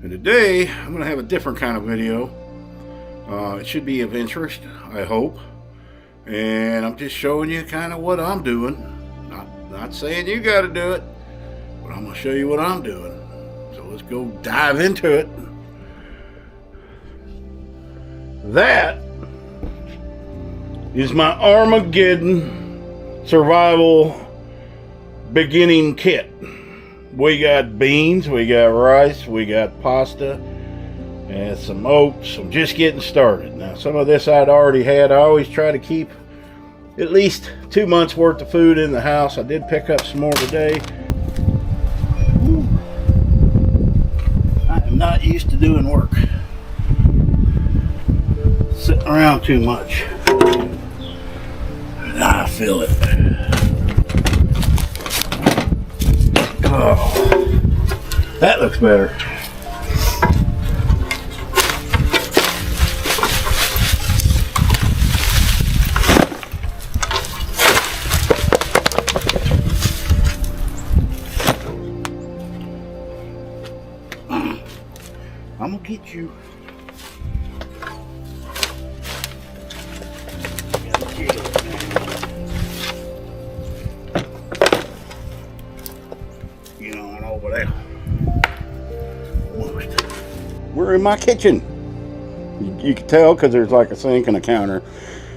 And today I'm going to have a different kind of video. It should be of interest, I hope. And I'm just showing you kind of what I'm doing. Not saying you got to do it, but I'm going to show you what I'm doing. So let's go dive into it. That is my Armageddon survival beginning kit. We got beans, we got rice, we got pasta, and some oats. I'm just getting started. Now, some of this I'd already had. I always try to keep at least 2 months worth of food in the house. I did pick up some more today. Whew. I am not used to doing work, sitting around too much. I feel it. Oh, that looks better. I'm gonna get you. We're in my kitchen. You can tell because there's like a sink and a counter,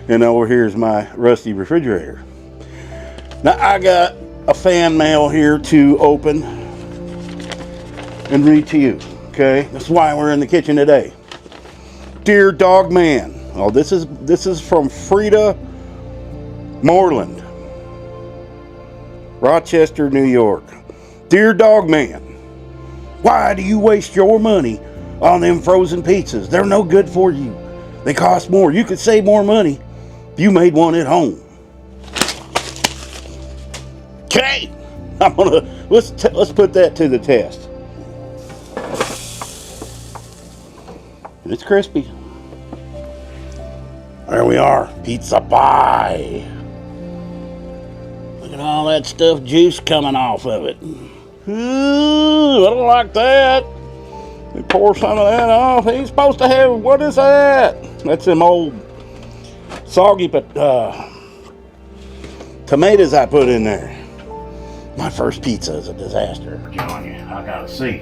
and over here's my rusty refrigerator. Now I got a fan mail here to open and read to you. Okay, that's why we're in the kitchen today. Dear Dog Man. Oh, this is from Frida Moreland, Rochester, New York. Dear Dog Man, why do you waste your money on them frozen pizzas? They're no good for you. They cost more. You could save more money if you made one at home. Okay, let's put that to the test. It's crispy. There we are, pizza pie. Look at all that stuff, juice coming off of it. Ooh, I don't like that. We pour some of that off. Ain't supposed to have, what is that? That's them old soggy tomatoes I put in there. My first pizza is a disaster. I'm telling you, I gotta see.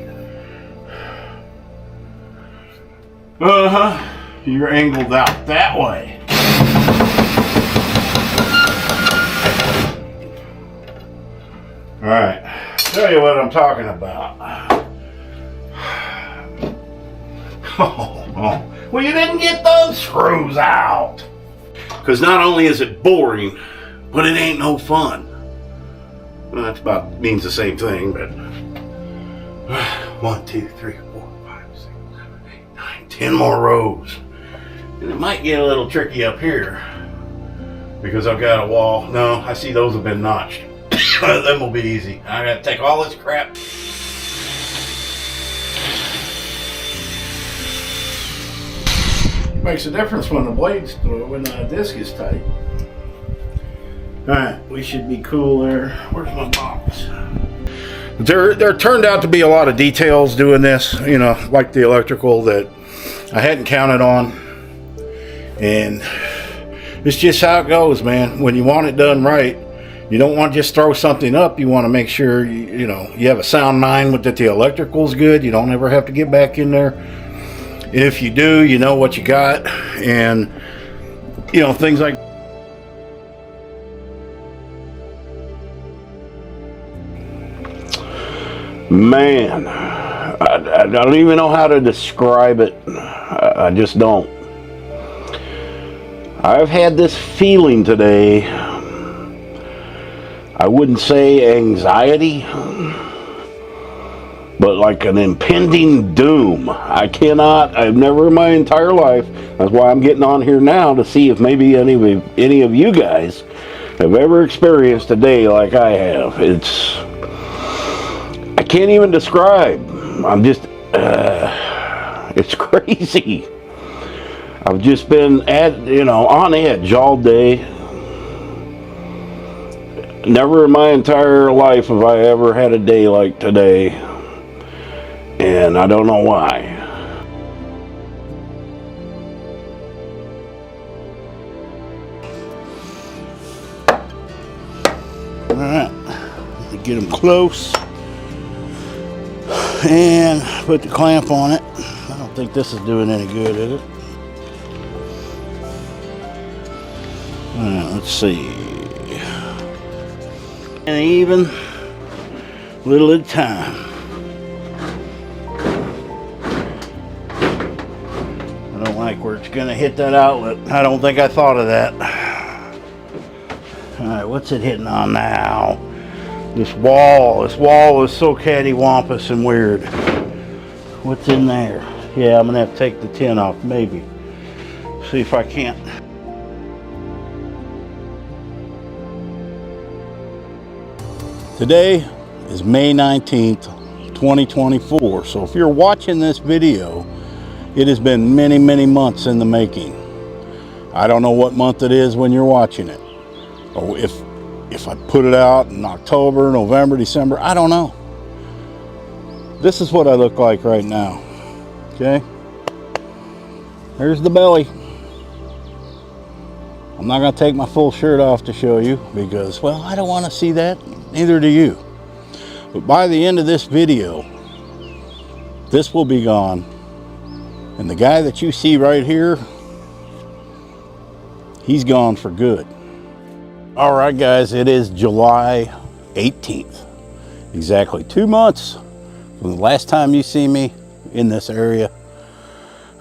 You're angled out that way. Alright, tell you what I'm talking about. Oh, well, you didn't get those screws out. Because not only is it boring, but it ain't no fun. Well, that's about means the same thing, but 1, 2, 3, 4, 5, 6, 7, 8, 9, 10 more rows. And it might get a little tricky up here because I've got a wall. No, I see those have been notched. Them will be easy. I gotta take all this crap. Makes a difference when the disc is tight. Alright, we should be cool there. Where's my box? There turned out to be a lot of details doing this, you know, like the electrical that I hadn't counted on. And it's just how it goes, man. When you want it done right, you don't want to just throw something up. You want to make sure you have a sound mind with that the electrical's good. You don't ever have to get back in there. If you do, you know what you got, and things like man, I don't even know how to describe it. I just don't. I've had this feeling today. I wouldn't say anxiety, but like an impending doom. I've never in my entire life, that's why I'm getting on here now to see if maybe any of you guys have ever experienced a day like I have. I can't even describe. I'm just, it's crazy. I've just been on edge all day. Never in my entire life have I ever had a day like today. And I don't know why. All right, get them close and put the clamp on it. I don't think this is doing any good, is it? All right, let's see. And even, little at a time. I don't like where it's gonna hit that outlet. I don't think I thought of that. All right, what's it hitting on now? This wall is so cattywampus and weird. What's in there? Yeah, I'm gonna have to take the tin off, maybe. See if I can't. Today is May 19th, 2024. So if you're watching this video, it has been many, many months in the making. I don't know what month it is when you're watching it. Or if I put it out in October, November, December, I don't know. This is what I look like right now. Okay? There's the belly. I'm not going to take my full shirt off to show you because, well, I don't want to see that. Neither do you. But by the end of this video, this will be gone. And the guy that you see right here, he's gone for good. All right, guys, it is July 18th. Exactly 2 months from the last time you see me in this area.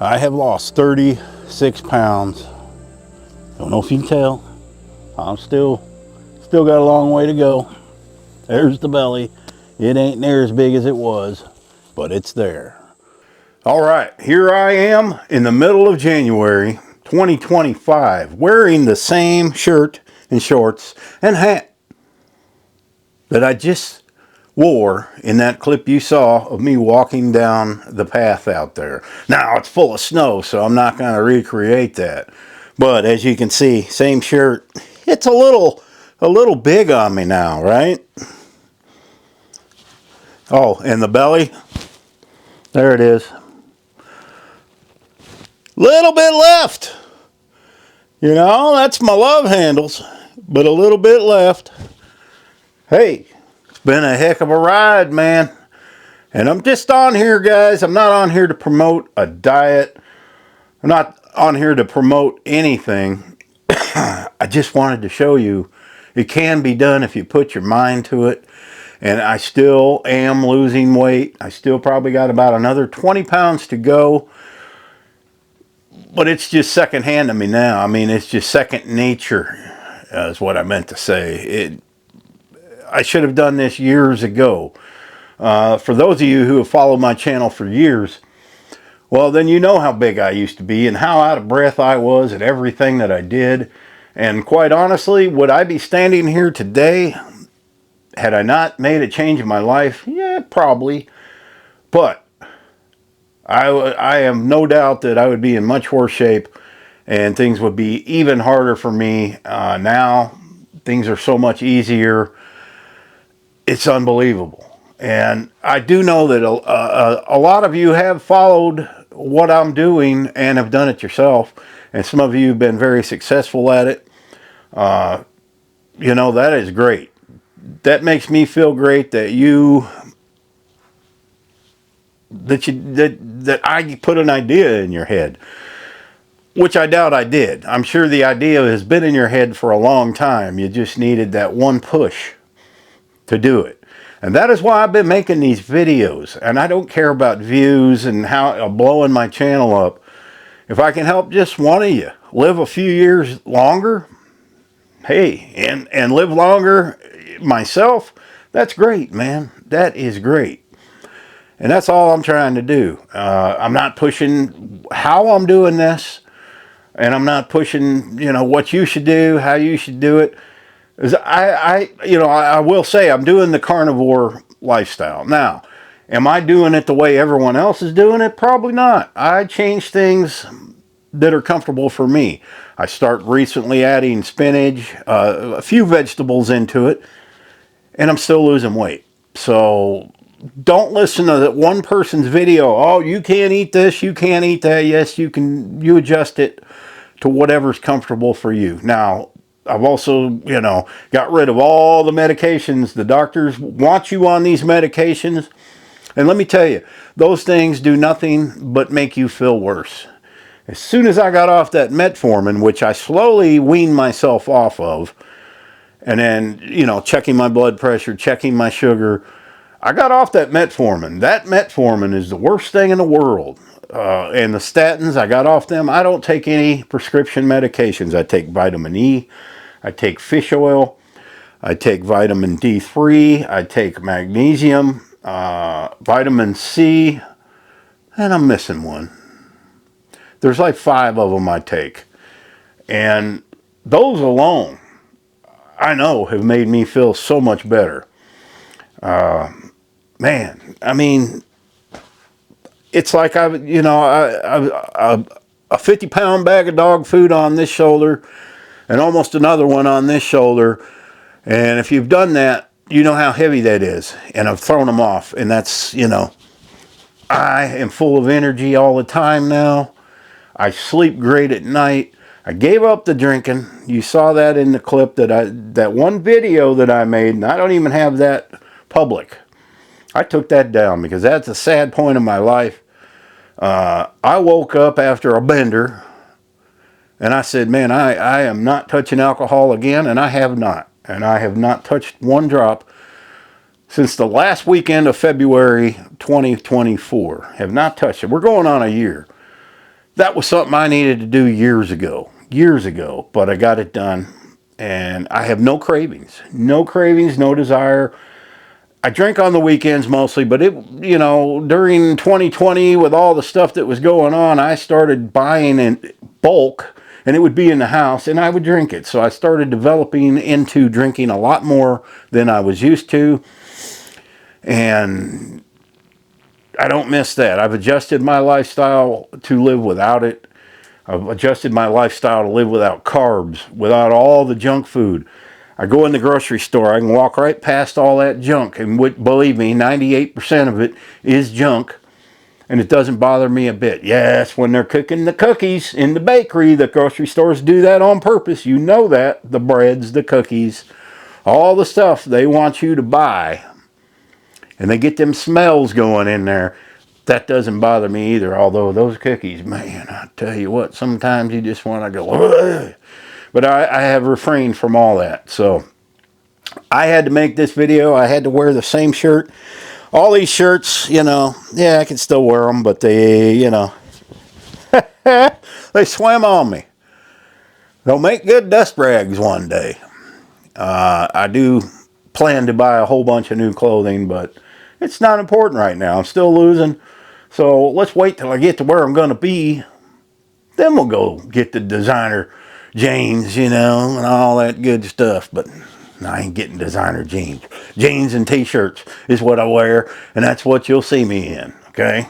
I have lost 36 pounds. Don't know if you can tell. I'm still got a long way to go. There's the belly. It ain't near as big as it was, but it's there. All right, here I am in the middle of January 2025, wearing the same shirt and shorts and hat that I just wore in that clip you saw of me walking down the path out there. Now it's full of snow, so I'm not going to recreate that. But as you can see, same shirt. It's a little big on me now, right? Oh, and the belly, there it is. Little bit left. You know, that's my love handles, but a little bit left. Hey, it's been a heck of a ride, man. And I'm just on here, guys. I'm not on here to promote a diet. I'm not on here to promote anything. I just wanted to show you it can be done if you put your mind to it. And I still am losing weight. I still probably got about another 20 pounds to go. But it's just secondhand to me now. I mean, it's just second nature, is what I meant to say. I should have done this years ago. For those of you who have followed my channel for years, well, then you know how big I used to be and how out of breath I was at everything that I did. And quite honestly, would I be standing here today had I not made a change in my life? Yeah, probably. But I have no doubt that I would be in much worse shape and things would be even harder for me. Now, things are so much easier. It's unbelievable. And I do know that a lot of you have followed what I'm doing and have done it yourself. And some of you have been very successful at it. You know, that is great. That makes me feel great that that I put an idea in your head, which I doubt I did. I'm sure the idea has been in your head for a long time. You just needed that one push to do it. And that is why I've been making these videos. And I don't care about views and how blowing my channel up. If I can help just one of you live a few years longer, hey, and live longer myself, that's great, man. That is great. And that's all I'm trying to do. I'm not pushing how I'm doing this. And I'm not pushing, you know, what you should do, how you should do it. I will say I'm doing the carnivore lifestyle. Now, am I doing it the way everyone else is doing it? Probably not. I change things that are comfortable for me. I start recently adding spinach, a few vegetables into it, and I'm still losing weight. So don't listen to that one person's video. Oh, you can't eat this, you can't eat that. Yes, you can. You adjust it to whatever's comfortable for you. Now, I've also, got rid of all the medications. The doctors want you on these medications. And let me tell you, those things do nothing but make you feel worse. As soon as I got off that metformin, which I slowly weaned myself off of, and then, checking my blood pressure, checking my sugar, I got off that metformin. That metformin is the worst thing in the world. And the statins, I got off them. I don't take any prescription medications. I take vitamin E. I take fish oil. I take vitamin D3. I take magnesium, vitamin C, and I'm missing one. There's like 5 of them I take. And those alone, I know, have made me feel so much better. Man, I mean, it's like a 50-pound bag of dog food on this shoulder and almost another one on this shoulder. And if you've done that, you know how heavy that is. And I've thrown them off. And that's, I am full of energy all the time now. I sleep great at night. I gave up the drinking. You saw that in the clip that one video that I made, and I don't even have that public. I took that down because that's a sad point in my life. I woke up after a bender and I said, man, I am not touching alcohol again, and I have not. And I have not touched one drop since the last weekend of February 2024. Have not touched it. We're going on a year. That was something I needed to do years ago, but I got it done, and I have no cravings, no desire. I drink on the weekends mostly, but during 2020 with all the stuff that was going on, I started buying in bulk, and it would be in the house, and I would drink it. So I started developing into drinking a lot more than I was used to, and I don't miss that. I've adjusted my lifestyle to live without it. I've adjusted my lifestyle to live without carbs, without all the junk food. I go in the grocery store, I can walk right past all that junk, and believe me, 98% of it is junk, and it doesn't bother me a bit. Yes, when they're cooking the cookies in the bakery, the grocery stores do that on purpose. You know that. The breads, the cookies, all the stuff they want you to buy. And they get them smells going in there. That doesn't bother me either. Although those cookies, man, I tell you what, sometimes you just want to go, ugh. But I have refrained from all that. So I had to make this video. I had to wear the same shirt. All these shirts, yeah, I can still wear them, but they, they swim on me. They'll make good dust rags one day. I do plan to buy a whole bunch of new clothing, but it's not important right now. I'm still losing. So let's wait till I get to where I'm going to be. Then we'll go get the designer jeans, and all that good stuff. But I ain't getting designer jeans. Jeans and t-shirts is what I wear, and that's what you'll see me in, okay?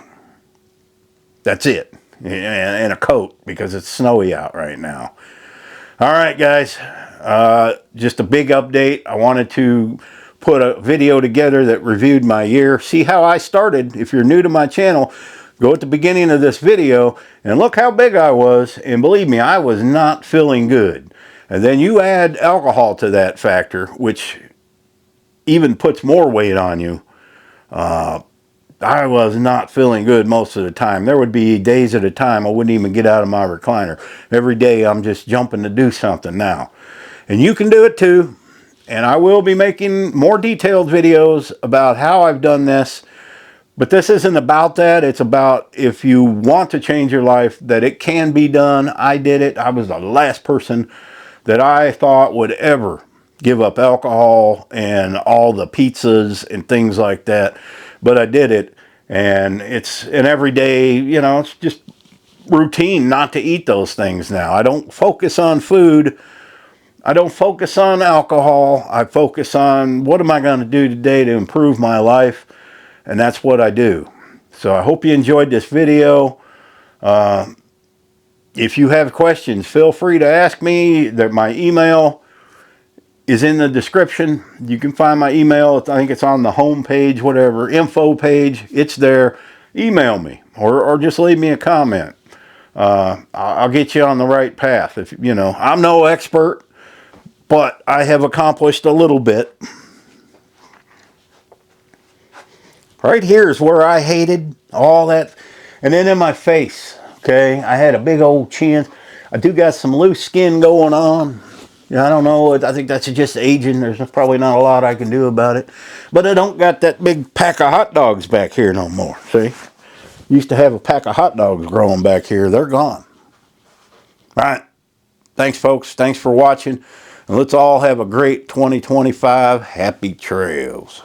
That's it. And a coat, because it's snowy out right now. All right, guys. Just a big update. I wanted to put a video together that reviewed my year. See how I started. If you're new to my channel, go at the beginning of this video and look how big I was. And believe me, I was not feeling good. And then you add alcohol to that factor, which even puts more weight on you. I was not feeling good most of the time. There would be days at a time I wouldn't even get out of my recliner. Every day I'm just jumping to do something now. And you can do it too. And I will be making more detailed videos about how I've done this. But this isn't about that. It's about if you want to change your life, that it can be done. I did it. I was the last person that I thought would ever give up alcohol and all the pizzas and things like that. But I did it. And it's an everyday, it's just routine not to eat those things now. I don't focus on food. I don't focus on alcohol. I focus on what am I going to do today to improve my life, and that's what I do. So I hope you enjoyed this video. If you have questions, feel free to ask me. My email is in the description. You can find my email. I think it's on the home page, whatever, info page. It's there. Email me or just leave me a comment. I'll get you on the right path. If you know, I'm no expert, but I have accomplished a little bit. Right here is where I hated all that. And then in my face, okay, I had a big old chin. I do got some loose skin going on. I don't know. I think that's just aging. There's probably not a lot I can do about it. But I don't got that big pack of hot dogs back here no more. See? Used to have a pack of hot dogs growing back here. They're gone. All right. Thanks, folks. Thanks for watching. And let's all have a great 2025. Happy trails.